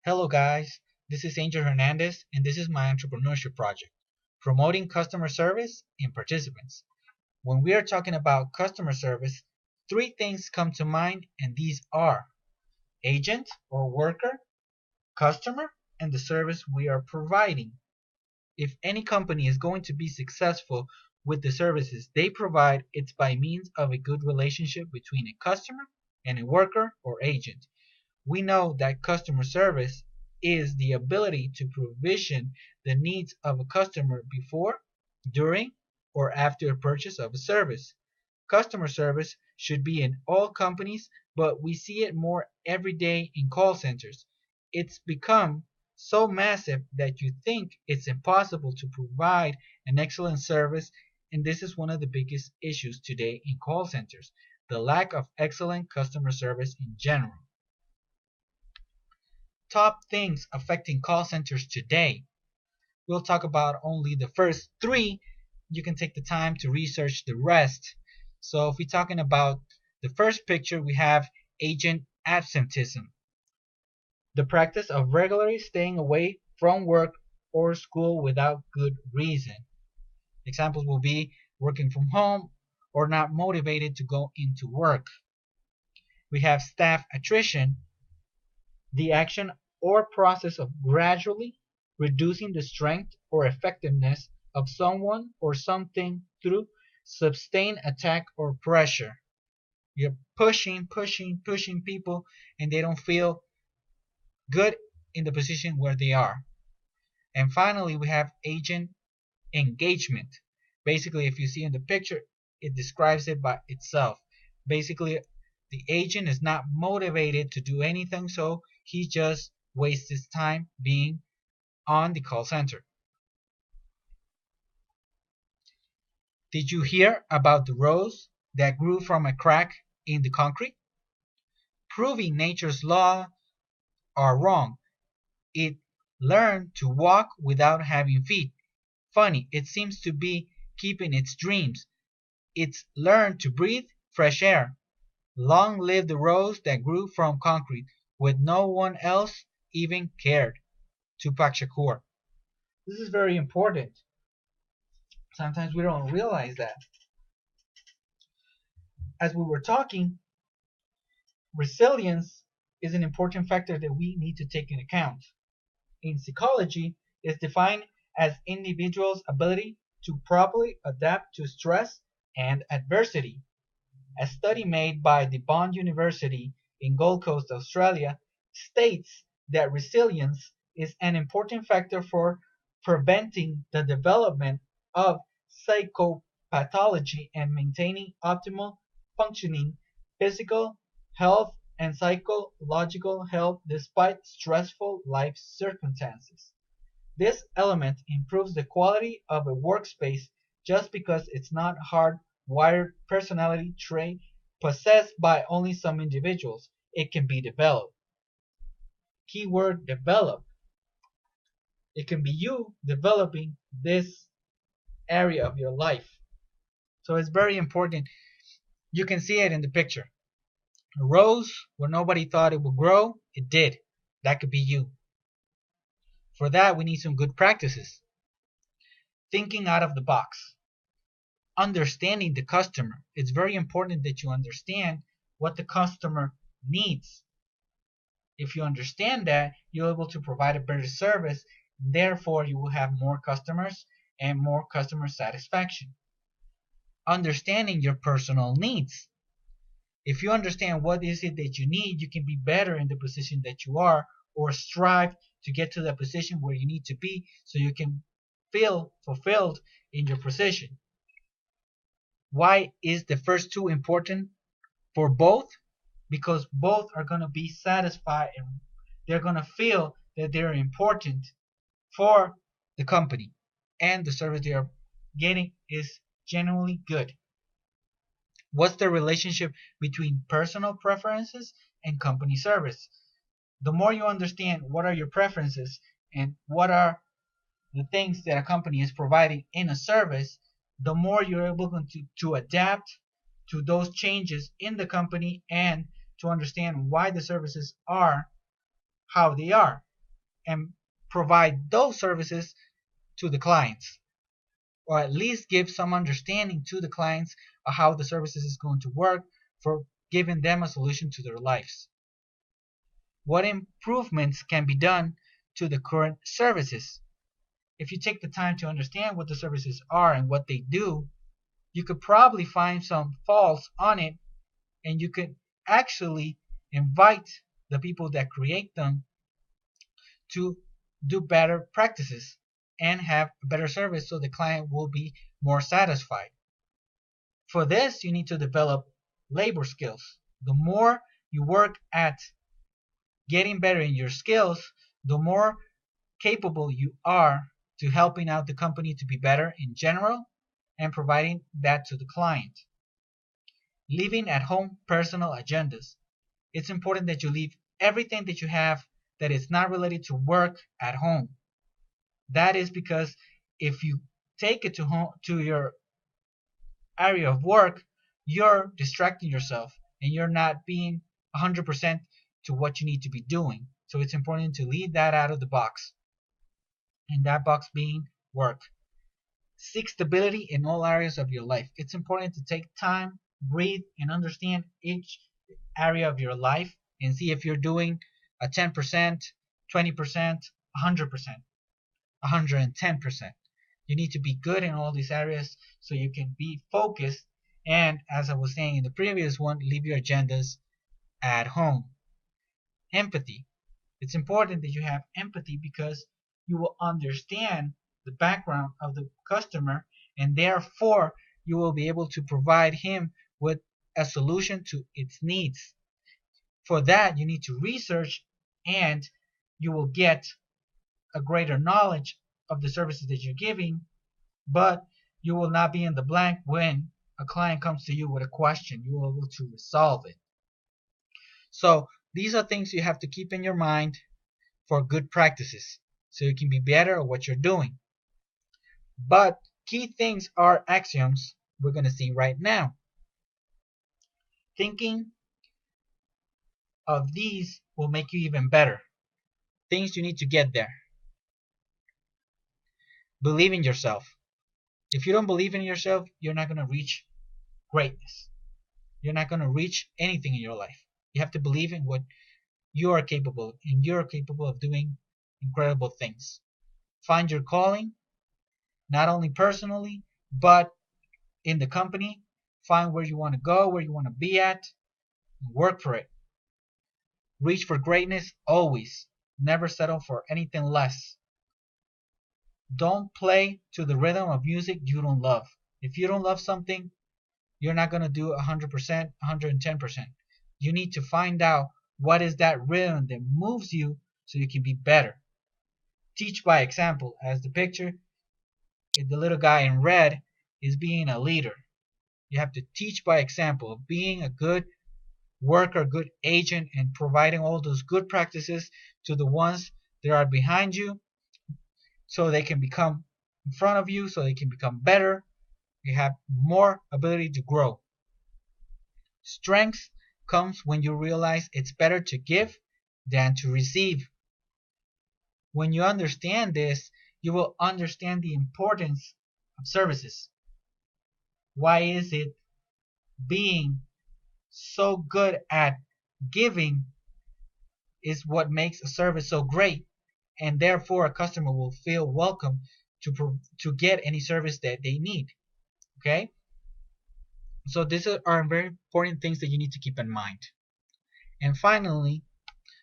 Hello, guys. This is Angel Hernandez, and this is my entrepreneurship project, promoting customer service in participants. When we are talking about customer service, three things come to mind, and these are agent or worker, customer, and the service we are providing. If any company is going to be successful with the services they provide, it's by means of a good relationship between a customer and a worker or agent. We know that customer service is the ability to provision the needs of a customer before, during, or after a purchase of a service. Customer service should be in all companies, but we see it more every day in call centers. It's become so massive that you think it's impossible to provide an excellent service, and this is one of the biggest issues today in call centers, the lack of excellent customer service in general. Top things affecting call centers today. We'll talk about only the first three. You can take the time to research the rest. So, if we're talking about the first picture, we have agent absenteeism, the practice of regularly staying away from work or school without good reason. Examples will be working from home or not motivated to go into work. We have staff attrition, the action or process of gradually reducing the strength or effectiveness of someone or something through sustained attack or pressure. You're pushing people, and they don't feel good in the position where they are. And finally, we have agent engagement. Basically, if you see in the picture, it describes it by itself. Basically, the agent is not motivated to do anything, so he just wastes his time being on the call center. Did you hear about the rose that grew from a crack in the concrete? Proving nature's law are wrong. It learned to walk without having feet. Funny, it seems to be keeping its dreams. It's learned to breathe fresh air. Long live the rose that grew from concrete, with no one else even cared. Tupac Shakur. This is very important. Sometimes we don't realize that. As we were talking, resilience is an important factor that we need to take into account. In psychology, it's defined as individuals' ability to properly adapt to stress and adversity. A study made by the Bond University in Gold Coast, Australia, states that resilience is an important factor for preventing the development of psychopathology and maintaining optimal functioning, physical health, and psychological health despite stressful life circumstances. This element improves the quality of a workspace just because it's not hardwired personality trait possessed by only some individuals. It can be developed. Keyword develop. It can be you developing this area of your life. So it's very important. You can see it in the picture. A rose where nobody thought it would grow, it did. That could be you. For that, we need some good practices. Thinking out of the box. Understanding the customer. It's very important that you understand what the customer needs. If you understand that, you're able to provide a better service. Therefore, you will have more customers and more customer satisfaction. Understanding your personal needs. If you understand what is it that you need, you can be better in the position that you are, or strive to get to the position where you need to be so you can feel fulfilled in your position. Why is the first two important for both? Because both are going to be satisfied and they're going to feel that they're important for the company and the service they are getting is genuinely good. What's the relationship between personal preferences and company service? The more you understand what are your preferences and what are the things that a company is providing in a service, the more you're able to adapt to those changes in the company and to understand why the services are how they are. and provide those services to the clients, or at least give some understanding to the clients of how the services is going to work for giving them a solution to their lives. What improvements can be done to the current services? If you take the time to understand what the services are and what they do, you could probably find some faults on it, and you could actually invite the people that create them to do better practices and have a better service so the client will be more satisfied. For this, you need to develop labor skills. The more you work at getting better in your skills, the more capable you are to helping out the company to be better in general and providing that to the client. Leaving at home personal agendas. It's important that you leave everything that you have that is not related to work at home. That is because if you take it to home to your area of work, you're distracting yourself and you're not being 100% to what you need to be doing. So it's important to leave that out of the box, and that box being work. Seek stability in all areas of your life. It's important to take time, breathe, and understand each area of your life and see if you're doing a 10%, 20%, 100%, 110%. You need to be good in all these areas so you can be focused. And as I was saying in the previous one, leave your agendas at home. Empathy. It's important that you have empathy because you will understand the background of the customer, and therefore you will be able to provide him with a solution to its needs. For that, you need to research, and you will get a greater knowledge of the services that you're giving, but you will not be in the blank when a client comes to you with a question. You will be able to resolve it. So these are things you have to keep in your mind for good practices so you can be better at what you're doing. But key things are axioms we're going to see right now. Thinking of these will make you even better. Things you need to get there. Believe in yourself. If you don't believe in yourself, you're not going to reach greatness. You're not going to reach anything in your life. You have to believe in what you are capable of, and you're capable of doing incredible things. Find your calling, not only personally, but in the company. Find where you want to go, where you want to be at, and work for it. Reach for greatness always. Never settle for anything less. Don't play to the rhythm of music you don't love. If you don't love something, you're not going to do 100%, 110%. You need to find out what is that rhythm that moves you so you can be better. Teach by example, as the picture, the little guy in red is being a leader. You have to teach by example of being a good worker, good agent, and providing all those good practices to the ones that are behind you so they can become in front of you, so they can become better. You have more ability to grow. Strength comes when you realize it's better to give than to receive. When you understand this, you will understand the importance of services. Why is it being so good at giving is what makes a service so great, and therefore a customer will feel welcome to get any service that they need. Okay, so these are very important things that you need to keep in mind. And finally,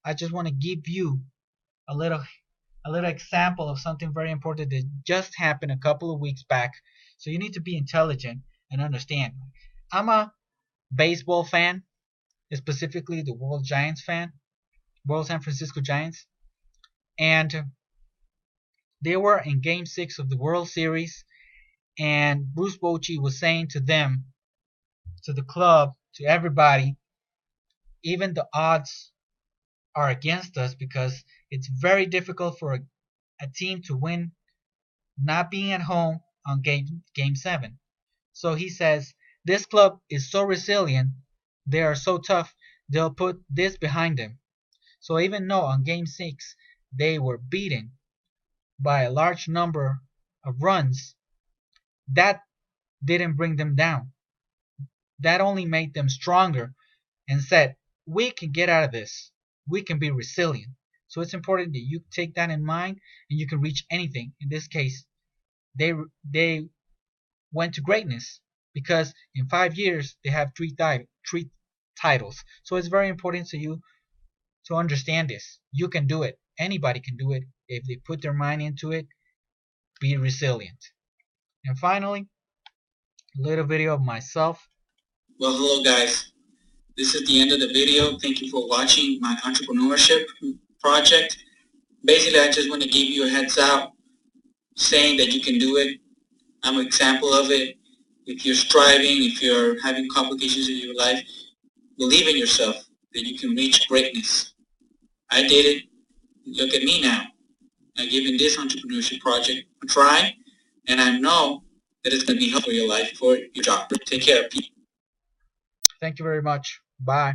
I just want to give you a little example of something very important that just happened a couple of weeks back. So you need to be intelligent and understand. I'm a baseball fan, specifically the World Giants fan, World San Francisco Giants, and they were in Game 6 of the World Series, and Bruce Bochy was saying to them, to the club, to everybody, even the odds are against us because it's very difficult for a team to win not being at home on game 7. So he says, this club is so resilient, they are so tough, they'll put this behind them. So even though on game 6 they were beaten by a large number of runs, that didn't bring them down. That only made them stronger and said, we can get out of this. We can be resilient. So it's important that you take that in mind and you can reach anything. In this case, they went to greatness because in 5 years they have three titles. So it's very important to you to understand this. You can do it. Anybody can do it if they put their mind into it. Be resilient. And finally, a little video of myself. Well, hello guys. This is the end of the video. Thank you for watching my entrepreneurship project. Basically, I just want to give you a heads up saying that you can do it. I'm an example of it. If you're striving, if you're having complications in your life, believe in yourself that you can reach greatness. I did it. Look at me now. I'm giving this entrepreneurship project a try, and I know that it's going to be helpful for your life, for your job. Take care, people. Thank you very much. Bye.